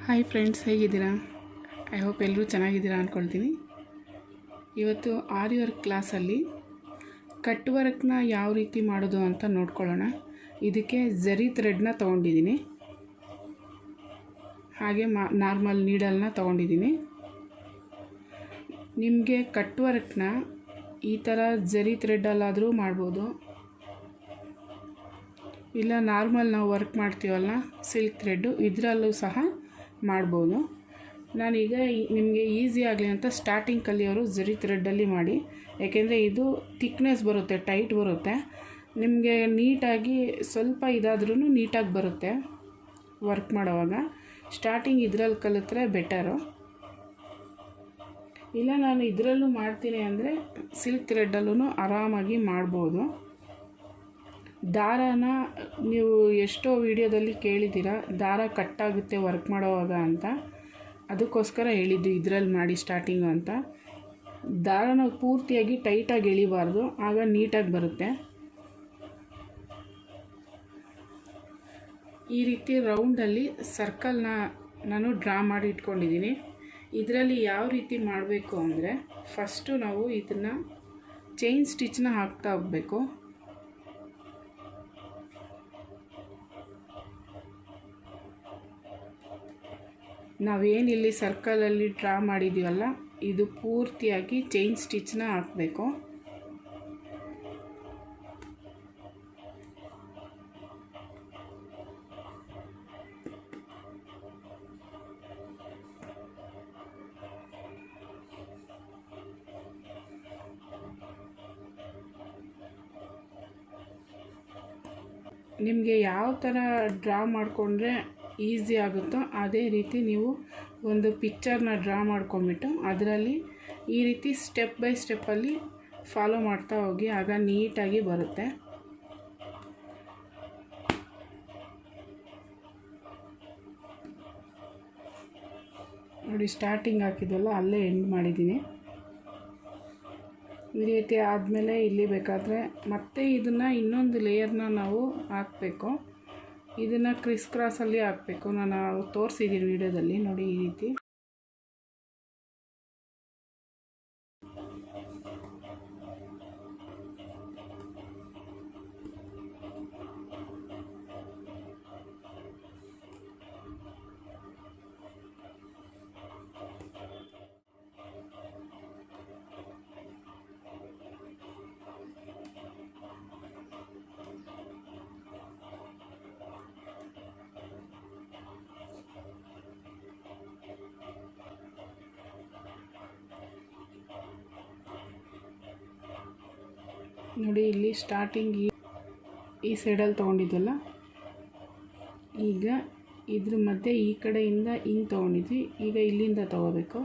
Hi friends, ಹೇಗಿದ್ದೀರಾ? I hope ಎಲ್ಲರೂ ಚೆನ್ನಾಗಿದ್ದೀರಾ ಅಂದ್ಕೊಳ್ತೀನಿ. ಇವತ್ತು ಆರಿ ವರ್ಕ್ ಕ್ಲಾಸಲ್ಲಿ ಕಟ್ ವರ್ಕ್ನ ಯಾವ ರೀತಿ ಮಾಡೋದು ಅಂತ ನೋಡ್ಕೊಳ್ಳೋಣ. ಇದಕ್ಕೆ ಜರಿ ಥ್ರೆಡ್ನ ತೊಗೊಂಡಿದ್ದೀನಿ, ಹಾಗೆ ನಾರ್ಮಲ್ ನೀಡಲ್ನ ತೊಗೊಂಡಿದ್ದೀನಿ. ನಿಮಗೆ ಕಟ್ ವರ್ಕ್ನ ಈ ಥರ ಜರಿ ಥ್ರೆಡ್ಡಲ್ಲಾದರೂ ಮಾಡ್ಬೋದು, ಇಲ್ಲ ನಾರ್ಮಲ್ ನಾವು ವರ್ಕ್ ಮಾಡ್ತೀವಲ್ಲ ಸಿಲ್ಕ್ ಥ್ರೆಡ್ಡು, ಇದರಲ್ಲೂ ಸಹ ಮಾಡ್ಬೋದು. ನಾನೀಗ ನಿಮಗೆ ಈಸಿ ಆಗಲಿ ಅಂತ ಸ್ಟಾರ್ಟಿಂಗ್ ಕಲಿಯೋರು ಜರಿ ಥ್ರೆಡ್ಡಲ್ಲಿ ಮಾಡಿ, ಯಾಕೆಂದರೆ ಇದು ಥಿಕ್ನೆಸ್ ಬರುತ್ತೆ, ಟೈಟ್ ಬರುತ್ತೆ, ನಿಮಗೆ ನೀಟಾಗಿ ಸ್ವಲ್ಪ ಇದಾದ್ರೂ ನೀಟಾಗಿ ಬರುತ್ತೆ ವರ್ಕ್ ಮಾಡೋವಾಗ. ಸ್ಟಾರ್ಟಿಂಗ್ ಇದರಲ್ಲಿ ಕಲಿತ್ರೆ ಬೆಟರು. ಇಲ್ಲ ನಾನು ಇದರಲ್ಲೂ ಮಾಡ್ತೀನಿ ಅಂದರೆ ಸಿಲ್ಕ್ ಥ್ರೆಡ್ಡಲ್ಲೂ ಆರಾಮಾಗಿ ಮಾಡ್ಬೋದು. ದಾರಾನ ನೀವು ಎಷ್ಟೋ ವಿಡಿಯೋದಲ್ಲಿ ಕೇಳಿದ್ದೀರ, ದಾರ ಕಟ್ಟಾಗುತ್ತೆ ವರ್ಕ್ ಮಾಡೋವಾಗ ಅಂತ, ಅದಕ್ಕೋಸ್ಕರ ಹೇಳಿದ್ದು ಇದರಲ್ಲಿ ಮಾಡಿ ಸ್ಟಾರ್ಟಿಂಗು ಅಂತ. ದಾರನ ಪೂರ್ತಿಯಾಗಿ ಟೈಟಾಗಿ ಎಳಿಬಾರ್ದು, ಆಗ ನೀಟಾಗಿ ಬರುತ್ತೆ. ಈ ರೀತಿ ರೌಂಡಲ್ಲಿ ಸರ್ಕಲ್ನ ನಾನು ಡ್ರಾ ಮಾಡಿ ಇಟ್ಕೊಂಡಿದ್ದೀನಿ. ಇದರಲ್ಲಿ ಯಾವ ರೀತಿ ಮಾಡಬೇಕು ಅಂದರೆ, ಫಸ್ಟು ನಾವು ಇದನ್ನು ಚೈನ್ ಸ್ಟಿಚ್ನ ಹಾಕ್ತಾ ಹೋಗಬೇಕು. ನಾವೇನಿಲ್ಲಿ ಸರ್ಕಲಲ್ಲಿ ಡ್ರಾ ಮಾಡಿದ್ದೀವಲ್ಲ, ಇದು ಪೂರ್ತಿಯಾಗಿ ಚೈನ್ ಸ್ಟಿಚ್ನ ಹಾಕಬೇಕು. ನಿಮಗೆ ಯಾವ ಥರ ಡ್ರಾ ಮಾಡಿಕೊಂಡ್ರೆ ಈಸಿ ಆಗುತ್ತೋ ಅದೇ ರೀತಿ ನೀವು ಒಂದು ಪಿಕ್ಚರ್ನ ಡ್ರಾ ಮಾಡ್ಕೊಂಬಿಟ್ಟು ಅದರಲ್ಲಿ ಈ ರೀತಿ ಸ್ಟೆಪ್ ಬೈ ಸ್ಟೆಪ್ಪಲ್ಲಿ ಫಾಲೋ ಮಾಡ್ತಾ ಹೋಗಿ, ಆಗ ನೀಟಾಗಿ ಬರುತ್ತೆ. ನೋಡಿ, ಸ್ಟಾರ್ಟಿಂಗ್ ಹಾಕಿದ್ವಲ್ಲ ಅಲ್ಲೇ ಎಂಡ್ ಮಾಡಿದ್ದೀನಿ. ಈ ರೀತಿ ಆದಮೇಲೆ ಇಲ್ಲಿ ಬೇಕಾದರೆ ಮತ್ತೆ ಇದನ್ನು ಇನ್ನೊಂದು ಲೇಯರ್ನ ನಾವು ಹಾಕಬೇಕು. ಇದನ್ನು ಕ್ರಿಸ್ ಕ್ರಾಸಲ್ಲಿ ಹಾಕಬೇಕು. ನಾನು ತೋರಿಸಿದ್ದೀನಿ ವಿಡಿಯೋದಲ್ಲಿ, ನೋಡಿ ಈ ರೀತಿ. ನೋಡಿ, ಇಲ್ಲಿ ಸ್ಟಾರ್ಟಿಂಗ್ ಈ ಸೈಡಲ್ಲಿ ತೊಗೊಂಡಿದ್ವಲ್ಲ, ಈಗ ಇದ್ರ ಮಧ್ಯೆ ಈ ಕಡೆಯಿಂದ ಹಿಂಗೆ ತೊಗೊಂಡಿದ್ವಿ, ಈಗ ಇಲ್ಲಿಂದ ತೊಗೋಬೇಕು.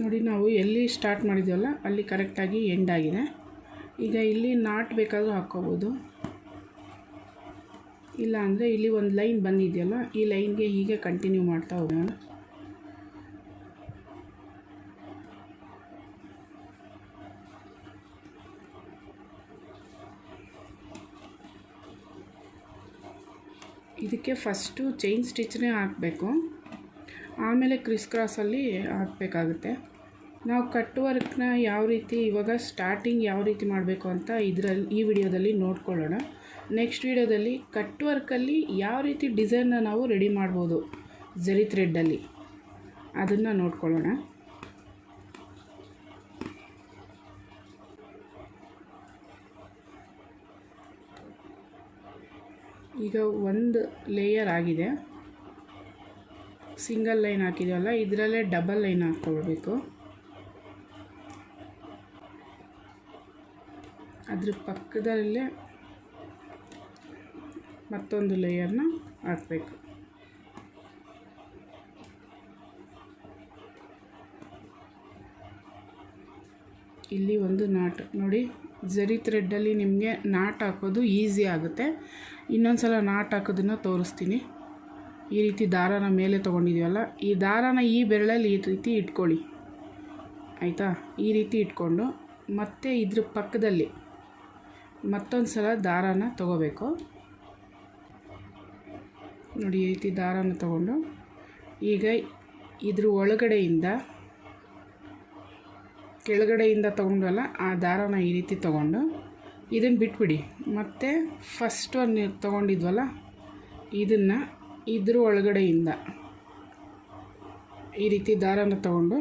ನೋಡಿ, ನಾವು ಎಲ್ಲಿ ಸ್ಟಾರ್ಟ್ ಮಾಡಿದ್ವಲ್ಲ ಅಲ್ಲಿ ಕರೆಕ್ಟಾಗಿ ಎಂಡ್ ಆಗಿದೆ. ಈಗ ಇಲ್ಲಿ ನಾಟ್ ಬೇಕಾದರೂ ಹಾಕ್ಕೋಬೋದು, ಇಲ್ಲ ಅಂದರೆ ಇಲ್ಲಿ ಒಂದು ಲೈನ್ ಬಂದಿದೆಯಲ್ಲ, ಈ ಲೈನ್ಗೆ ಹೀಗೆ ಕಂಟಿನ್ಯೂ ಮಾಡ್ತಾ ಹೋಗೋಣ. ಇದಕ್ಕೆ ಫಸ್ಟು ಚೈನ್ ಸ್ಟಿಚ್ನೇ ಹಾಕಬೇಕು, ಆಮೇಲೆ ಕ್ರಿಸ್ ಕ್ರಾಸಲ್ಲಿ ಹಾಕಬೇಕಾಗುತ್ತೆ. ನಾವು ಕಟ್ ವರ್ಕ್ನ ಯಾವ ರೀತಿ ಇವಾಗ ಸ್ಟಾರ್ಟಿಂಗ್ ಯಾವ ರೀತಿ ಮಾಡಬೇಕು ಅಂತ ಈ ವಿಡಿಯೋದಲ್ಲಿ ನೋಡ್ಕೊಳ್ಳೋಣ. ನೆಕ್ಸ್ಟ್ ವಿಡಿಯೋದಲ್ಲಿ ಕಟ್ ವರ್ಕಲ್ಲಿ ಯಾವ ರೀತಿ ಡಿಸೈನ್ನ ನಾವು ರೆಡಿ ಮಾಡ್ಬೋದು ಜರಿ ಥ್ರೆಡ್ಡಲ್ಲಿ, ಅದನ್ನು ನೋಡ್ಕೊಳ್ಳೋಣ. ಈಗ ಒಂದು ಲೇಯರ್ ಆಗಿದೆ, ಸಿಂಗಲ್ ಲೈನ್ ಹಾಕಿದ್ವಲ್ಲ, ಇದರಲ್ಲೇ ಡಬಲ್ ಲೈನ್ ಹಾಕ್ಕೊಳ್ಬೇಕು. ಅದ್ರ ಪಕ್ಕದಲ್ಲೇ ಮತ್ತೊಂದು ಲೇಯರ್ನ ಹಾಕಬೇಕು. ಇಲ್ಲಿ ಒಂದು ನಾಟ್ ನೋಡಿ, ಜರಿ ಥ್ರೆಡ್ಡಲ್ಲಿ ನಿಮಗೆ ನಾಟ್ ಹಾಕೋದು ಈಸಿ ಆಗುತ್ತೆ. ಇನ್ನೊಂದು ಸಲ ನಾಟ್ ಹಾಕೋದನ್ನು ತೋರಿಸ್ತೀನಿ. ಈ ರೀತಿ ದಾರಾನ ಮೇಲೆ ತೊಗೊಂಡಿದ್ದೀವಲ್ಲ, ಈ ದಾರಾನ ಈ ಬೆರಳಲ್ಲಿ ಈ ರೀತಿ ಇಟ್ಕೊಳ್ಳಿ ಆಯಿತಾ. ಈ ರೀತಿ ಇಟ್ಕೊಂಡು ಮತ್ತೆ ಇದ್ರ ಪಕ್ಕದಲ್ಲಿ ಮತ್ತೊಂದು ಸಲ ದಾರಾನ ತೊಗೋಬೇಕು ನೋಡಿ. ಈ ರೀತಿ ದಾರಾನ ತೊಗೊಂಡು ಈಗ ಇದ್ರ ಕೆಳಗಡೆಯಿಂದ ತೊಗೊಂಡಲ್ಲ ಆ ದಾರಾನ ಈ ರೀತಿ ತೊಗೊಂಡು ಇದನ್ನು ಬಿಟ್ಬಿಡಿ. ಮತ್ತು ಫಸ್ಟ್ ಒಂದು ತೊಗೊಂಡಿದ್ವಲ್ಲ ಇದನ್ನು ಇದ್ರ ಒಳಗಡೆಯಿಂದ ಈ ರೀತಿ ದಾರಾನ ತೊಗೊಂಡು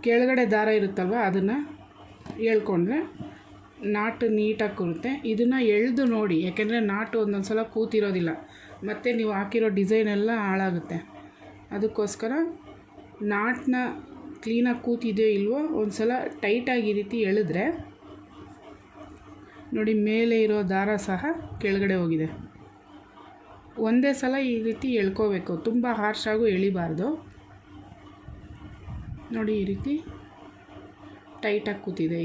ಕೆಳಗಡೆ ದಾರ ಇರುತ್ತಲ್ವ ಅದನ್ನು ಎಳ್ಕೊಂಡ್ರೆ ನಾಟು ನೀಟಾಗಿ ಕೂರುತ್ತೆ. ಇದನ್ನು ಎಳೆದು ನೋಡಿ, ಯಾಕೆಂದರೆ ನಾಟು ಒಂದೊಂದು ಸಲ ಕೂತಿರೋದಿಲ್ಲ, ಮತ್ತು ನೀವು ಹಾಕಿರೋ ಡಿಸೈನ್ ಎಲ್ಲ ಹಾಳಾಗುತ್ತೆ. ಅದಕ್ಕೋಸ್ಕರ ನಾಟನ್ನ ಕ್ಲೀನಾಗಿ ಕೂತಿದೆಯೋ ಇಲ್ವೋ ಒಂದು ಸಲ ಟೈಟಾಗಿ ಈ ರೀತಿ ಎಳೆದ್ರೆ ನೋಡಿ, ಮೇಲೆ ಇರೋ ದಾರ ಸಹ ಕೆಳಗಡೆ ಹೋಗಿದೆ. ಒಂದೇ ಸಲ ಈ ರೀತಿ ಎಳ್ಕೋಬೇಕು, ತುಂಬ ಹಾರ್ಷಾಗೂ ಎಳಿಬಾರ್ದು ನೋಡಿ. ಈ ರೀತಿ ಟೈಟಾಗಿ ಕೂತಿದೆ.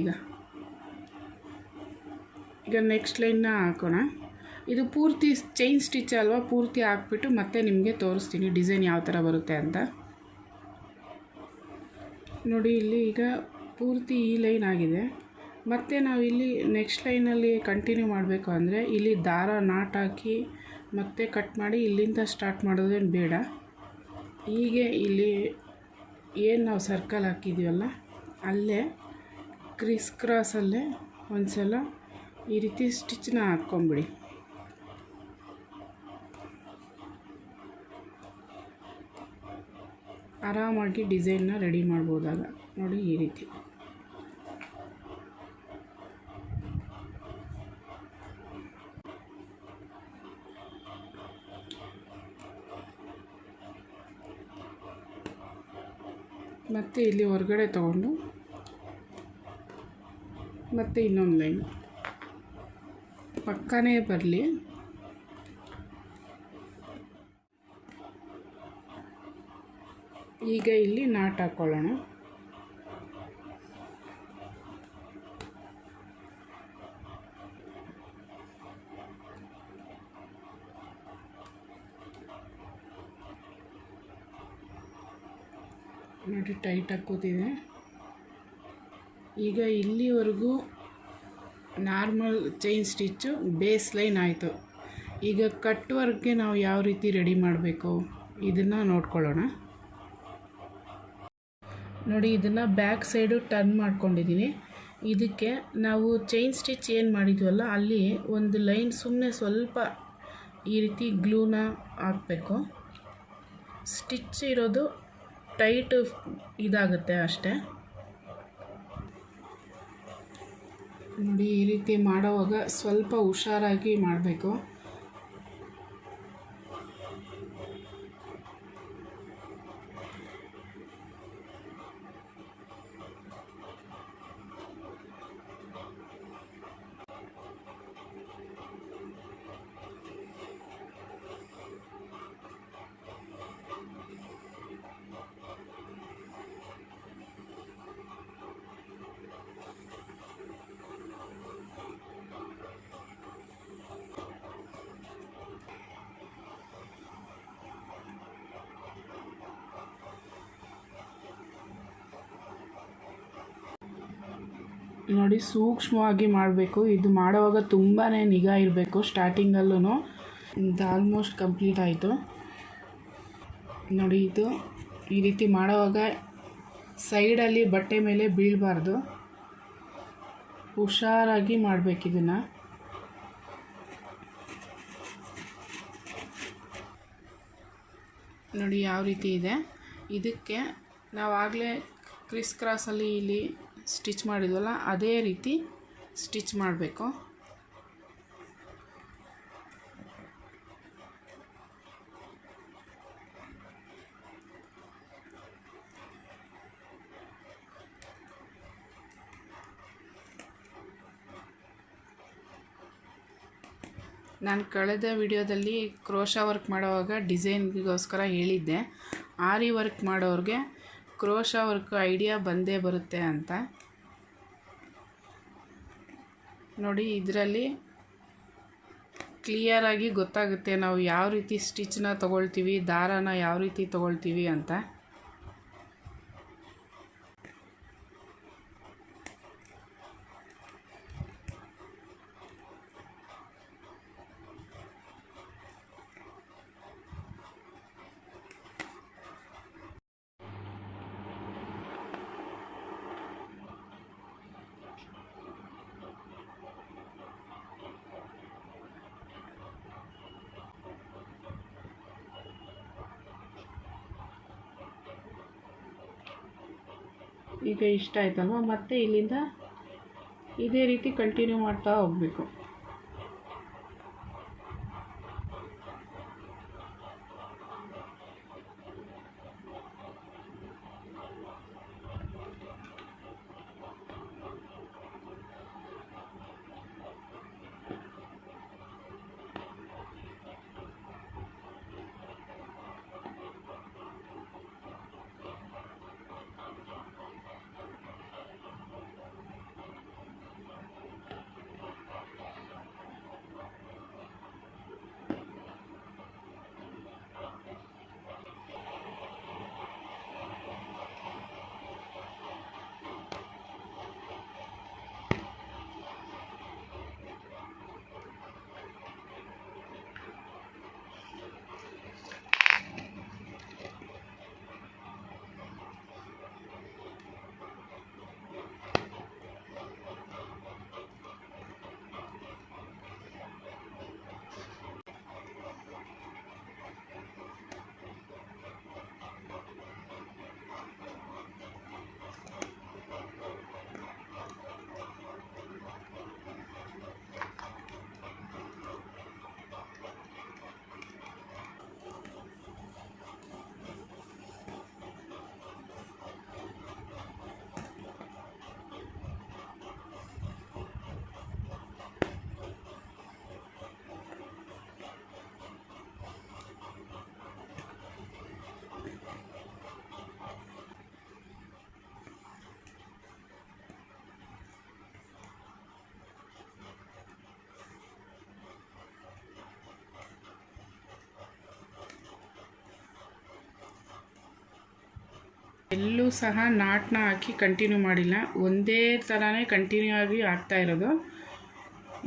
ಈಗ ನೆಕ್ಸ್ಟ್ ಲೈನ್ನ ಹಾಕೋಣ. ಇದು ಪೂರ್ತಿ ಚೈನ್ ಸ್ಟಿಚ್ ಅಲ್ವಾ, ಪೂರ್ತಿ ಹಾಕ್ಬಿಟ್ಟು ಮತ್ತೆ ನಿಮಗೆ ತೋರಿಸ್ತೀನಿ ಡಿಸೈನ್ ಯಾವ ಥರ ಬರುತ್ತೆ ಅಂತ ನೋಡಿ. ಇಲ್ಲಿ ಈಗ ಪೂರ್ತಿ ಈ ಲೈನ್ ಆಗಿದೆ. ಮತ್ತು ನಾವು ಇಲ್ಲಿ ನೆಕ್ಸ್ಟ್ ಲೈನಲ್ಲಿ ಕಂಟಿನ್ಯೂ ಮಾಡಬೇಕು ಅಂದರೆ ಇಲ್ಲಿ ದಾರ ನಾಟ್ ಹಾಕಿ ಮತ್ತೆ ಕಟ್ ಮಾಡಿ ಇಲ್ಲಿಂದ ಸ್ಟಾರ್ಟ್ ಮಾಡೋದೇನು ಬೇಡ. ಹೀಗೆ ಇಲ್ಲಿ ಏನು ನಾವು ಸರ್ಕಲ್ ಹಾಕಿದ್ದೀವಲ್ಲ ಅಲ್ಲೇ ಕ್ರಿಸ್ ಕ್ರಾಸಲ್ಲೇ ಒಂದು ಸಲ ಈ ರೀತಿ ಸ್ಟಿಚ್ನ ಹಾಕ್ಕೊಂಬಿಡಿ. ಆರಾಮಾಗಿ ಡಿಸೈನ್ನ ರೆಡಿ ಮಾಡ್ಬೋದಾಗ ನೋಡಿ. ಈ ರೀತಿ ಮತ್ತು ಇಲ್ಲಿ ಹೊರಗಡೆ ತಗೊಂಡು ಮತ್ತೆ ಇನ್ನೊಂದು ಲೈನ್ ಪಕ್ಕನೇ ಬರಲಿ. ಈಗ ಇಲ್ಲಿ ನಾಟ್ ಹಾಕ್ಕೊಳ್ಳೋಣ. ನೋಡಿ ಟೈಟಾಗಿ ಕೂತಿದೆ. ಈಗ ಇಲ್ಲಿವರೆಗೂ normal chain stitch base line ಆಯಿತು. ಈಗ ಕಟ್ ವರ್ಕ್ಗೆ ನಾವು ಯಾವ ರೀತಿ ರೆಡಿ ಮಾಡಬೇಕು ಇದನ್ನು ನೋಡ್ಕೊಳ್ಳೋಣ ನೋಡಿ. ಇದನ್ನು ಬ್ಯಾಕ್ ಸೈಡು ಟರ್ನ್ ಮಾಡ್ಕೊಂಡಿದ್ದೀನಿ. ಇದಕ್ಕೆ ನಾವು ಚೈನ್ ಸ್ಟಿಚ್ ಏನು ಮಾಡಿದ್ವಲ್ಲ ಅಲ್ಲಿ ಒಂದು ಲೈನ್ ಸುಮ್ಮನೆ ಸ್ವಲ್ಪ ಈ ರೀತಿ ಗ್ಲೂನ ಹಾಕಬೇಕು. ಸ್ಟಿಚ್ ಇರೋದು ಟೈಟ್ ಇದಾಗುತ್ತೆ ಅಷ್ಟೇ ನೋಡಿ. ಈ ರೀತಿ ಮಾಡೋವಾಗ ಸ್ವಲ್ಪ ಹುಷಾರಾಗಿ ಮಾಡಬೇಕು. ನೋಡಿ ಸೂಕ್ಷ್ಮವಾಗಿ ಮಾಡಬೇಕು. ಇದು ಮಾಡುವಾಗ ತುಂಬಾ ನಿಗಾ ಇರಬೇಕು. ಸ್ಟಾರ್ಟಿಂಗಲ್ಲೂ ಇದು ಆಲ್ಮೋಸ್ಟ್ ಕಂಪ್ಲೀಟ್ ಆಯಿತು ನೋಡಿ. ಇದು ಈ ರೀತಿ ಮಾಡುವಾಗ ಸೈಡಲ್ಲಿ ಬಟ್ಟೆ ಮೇಲೆ ಬೀಳಬಾರ್ದು, ಹುಷಾರಾಗಿ ಮಾಡಬೇಕು ಇದನ್ನು. ನೋಡಿ ಯಾವ ರೀತಿ ಇದೆ. ಇದಕ್ಕೆ ನಾವಾಗಲೇ ಕ್ರಿಸ್ ಕ್ರಾಸಲ್ಲಿ ಇಲ್ಲಿ ಸ್ಟಿಚ್ ಮಾಡಿದ್ವಲ್ಲ ಅದೇ ರೀತಿ ಸ್ಟಿಚ್ ಮಾಡಬೇಕು. ನಾನು ಕಳೆದ ವಿಡಿಯೋದಲ್ಲಿ ಕ್ರೋಶಾ ವರ್ಕ್ ಮಾಡುವಾಗ ಡಿಸೈನ್ಗೋಸ್ಕರ ಹೇಳಿದ್ದೆ, ಆರಿ ವರ್ಕ್ ಮಾಡೋರಿಗೆ ಕ್ರೋಶಾ ವರ್ಕ್ ಐಡಿಯಾ ಬಂದೇ ಬರುತ್ತೆ ಅಂತ. ನೋಡಿ, ಇದರಲ್ಲಿ ಕ್ಲಿಯರಾಗಿ ಗೊತ್ತಾಗುತ್ತೆ ನಾವು ಯಾವ ರೀತಿ ಸ್ಟಿಚ್ನ ತೊಗೊಳ್ತೀವಿ, ದಾರಾನ ಯಾವ ರೀತಿ ತೊಗೊಳ್ತೀವಿ ಅಂತ. ಈಗ ಇಷ್ಟ ಆಯ್ತಲ್ವ, ಮತ್ತೆ ಇಲ್ಲಿಂದ ಇದೇ ರೀತಿ ಕಂಟಿನ್ಯೂ ಮಾಡ್ತಾ ಹೋಗಬೇಕು. ಎಲ್ಲೂ ಸಹ ನಾಟನ್ನ ಹಾಕಿ ಕಂಟಿನ್ಯೂ ಮಾಡಿಲ್ಲ, ಒಂದೇ ಥರನೇ ಕಂಟಿನ್ಯೂ ಆಗಿ ಆಗ್ತಾ ಇರೋದು.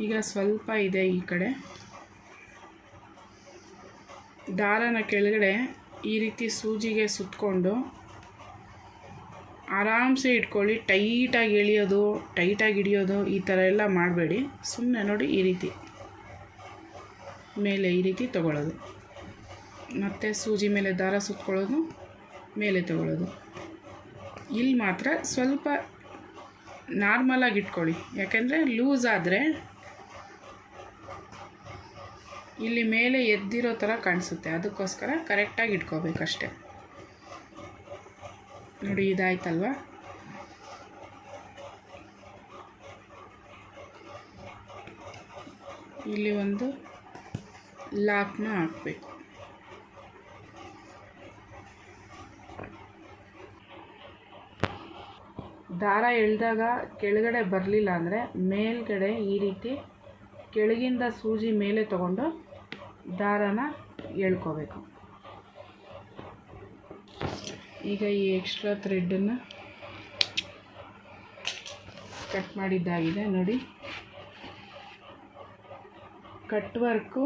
ಈಗ ಸ್ವಲ್ಪ ಇದೆ ಈ ಕಡೆ. ದಾರನ ಕೆಳಗಡೆ ಈ ರೀತಿ ಸೂಜಿಗೆ ಸುತ್ತಕೊಂಡು ಆರಾಮ್ಸೆ ಇಟ್ಕೊಳ್ಳಿ. ಟೈಟಾಗಿ ಎಳಿಯೋದು, ಟೈಟಾಗಿ ಹಿಡಿಯೋದು ಈ ಥರ ಎಲ್ಲ ಮಾಡಬೇಡಿ. ಸುಮ್ಮನೆ ನೋಡಿ ಈ ರೀತಿ ಮೇಲೆ ಈ ರೀತಿ ತಗೊಳ್ಳೋದು, ಮತ್ತು ಸೂಜಿ ಮೇಲೆ ದಾರ ಸುತ್ಕೊಳ್ಳೋದು, ಮೇಲೆ ತಗೊಳ್ಳೋದು. ಇಲ್ಲಿ ಮಾತ್ರ ಸ್ವಲ್ಪ ನಾರ್ಮಲಾಗಿ ಇಟ್ಕೊಳ್ಳಿ, ಯಾಕೆಂದರೆ ಲೂಸ್ ಆದರೆ ಇಲ್ಲಿ ಮೇಲೆ ಎದ್ದಿರೋ ಥರ ಕಾಣಿಸುತ್ತೆ. ಅದಕ್ಕೋಸ್ಕರ ಕರೆಕ್ಟಾಗಿ ಇಟ್ಕೋಬೇಕಷ್ಟೆ. ನೋಡಿ, ಇದಾಯ್ತಲ್ವ. ಇಲ್ಲಿ ಒಂದು ಲಾಕ್ನ ಹಾಕಬೇಕು. ದಾರ ಎಳೆದಾಗ ಕೆಳಗಡೆ ಬರಲಿಲ್ಲ ಅಂದರೆ ಮೇಲ್ಗಡೆ ಈ ರೀತಿ ಕೆಳಗಿಂದ ಸೂಜಿ ಮೇಲೆ ತಗೊಂಡು ದಾರನ ಎಳ್ಕೋಬೇಕು. ಈಗ ಈ ಎಕ್ಸ್ಟ್ರಾ ಥ್ರೆಡ್ಡನ್ನು ಕಟ್ ಮಾಡಿದ್ದಾಗಿದೆ ನೋಡಿ. ಕಟ್ ವರ್ಕು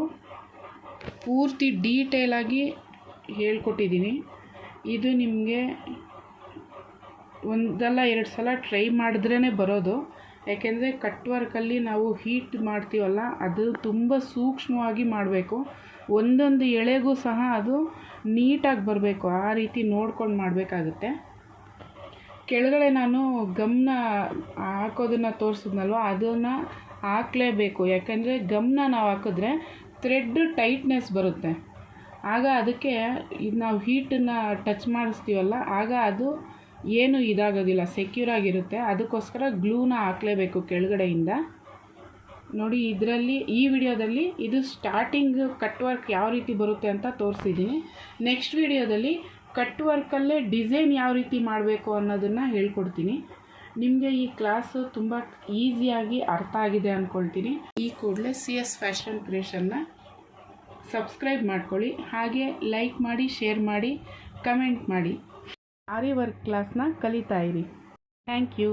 ಪೂರ್ತಿ ಡೀಟೇಲಾಗಿ ಹೇಳ್ಕೊಟ್ಟಿದ್ದೀನಿ. ಇದು ನಿಮಗೆ ಒಂದಲ್ಲ ಎರಡು ಸಲ ಟ್ರೈ ಮಾಡಿದ್ರೇ ಬರೋದು. ಯಾಕೆಂದರೆ ಕಟ್ ವರ್ಕಲ್ಲಿ ನಾವು ಹೀಟ್ ಮಾಡ್ತೀವಲ್ಲ, ಅದು ತುಂಬ ಸೂಕ್ಷ್ಮವಾಗಿ ಮಾಡಬೇಕು. ಒಂದೊಂದು ಎಳೆಗೂ ಸಹ ಅದು ನೀಟಾಗಿ ಬರಬೇಕು, ಆ ರೀತಿ ನೋಡ್ಕೊಂಡು ಮಾಡಬೇಕಾಗುತ್ತೆ. ಕೆಳಗಡೆ ನಾನು ಗಮ್ನ ಹಾಕೋದನ್ನು ತೋರಿಸಿದ್ನಲ್ವ, ಅದನ್ನು ಹಾಕಲೇಬೇಕು. ಯಾಕೆಂದರೆ ಗಮ್ನ ನಾವು ಹಾಕಿದ್ರೆ ಥ್ರೆಡ್ ಟೈಟ್ನೆಸ್ ಬರುತ್ತೆ. ಆಗ ಅದಕ್ಕೆ ಇದು ನಾವು ಹೀಟನ್ನು ಟಚ್ ಮಾಡಿಸ್ತೀವಲ್ಲ, ಆಗ ಅದು ಏನು ಇದಾಗೋದಿಲ್ಲ, ಸೆಕ್ಯೂರ್ ಆಗಿರುತ್ತೆ. ಅದಕ್ಕೋಸ್ಕರ ಗ್ಲೂನ ಹಾಕಲೇಬೇಕು ಕೆಳಗಡೆಯಿಂದ. ನೋಡಿ, ಇದರಲ್ಲಿ ಈ ವಿಡಿಯೋದಲ್ಲಿ ಇದು ಸ್ಟಾರ್ಟಿಂಗ್ ಕಟ್ ವರ್ಕ್ ಯಾವ ರೀತಿ ಬರುತ್ತೆ ಅಂತ ತೋರಿಸಿದ್ದೀನಿ. ನೆಕ್ಸ್ಟ್ ವಿಡಿಯೋದಲ್ಲಿ ಕಟ್ ವರ್ಕಲ್ಲೇ ಡಿಸೈನ್ ಯಾವ ರೀತಿ ಮಾಡಬೇಕು ಅನ್ನೋದನ್ನು ಹೇಳ್ಕೊಡ್ತೀನಿ. ನಿಮಗೆ ಈ ಕ್ಲಾಸು ತುಂಬ ಈಸಿಯಾಗಿ ಅರ್ಥ ಆಗಿದೆ ಅಂದ್ಕೊಳ್ತೀನಿ. ಈ ಕೂಡಲೇ CS ಫ್ಯಾಷನ್ ಕ್ರಿಯೇಷನ್ನ ಸಬ್ಸ್ಕ್ರೈಬ್ ಮಾಡ್ಕೊಳ್ಳಿ, ಹಾಗೆ ಲೈಕ್ ಮಾಡಿ, ಶೇರ್ ಮಾಡಿ, ಕಮೆಂಟ್ ಮಾಡಿ. ಆರಿ ವರ್ಕ್ ಕ್ಲಾಸ್ನ ಕಲಿತಾ ಇರಿ. Thank you.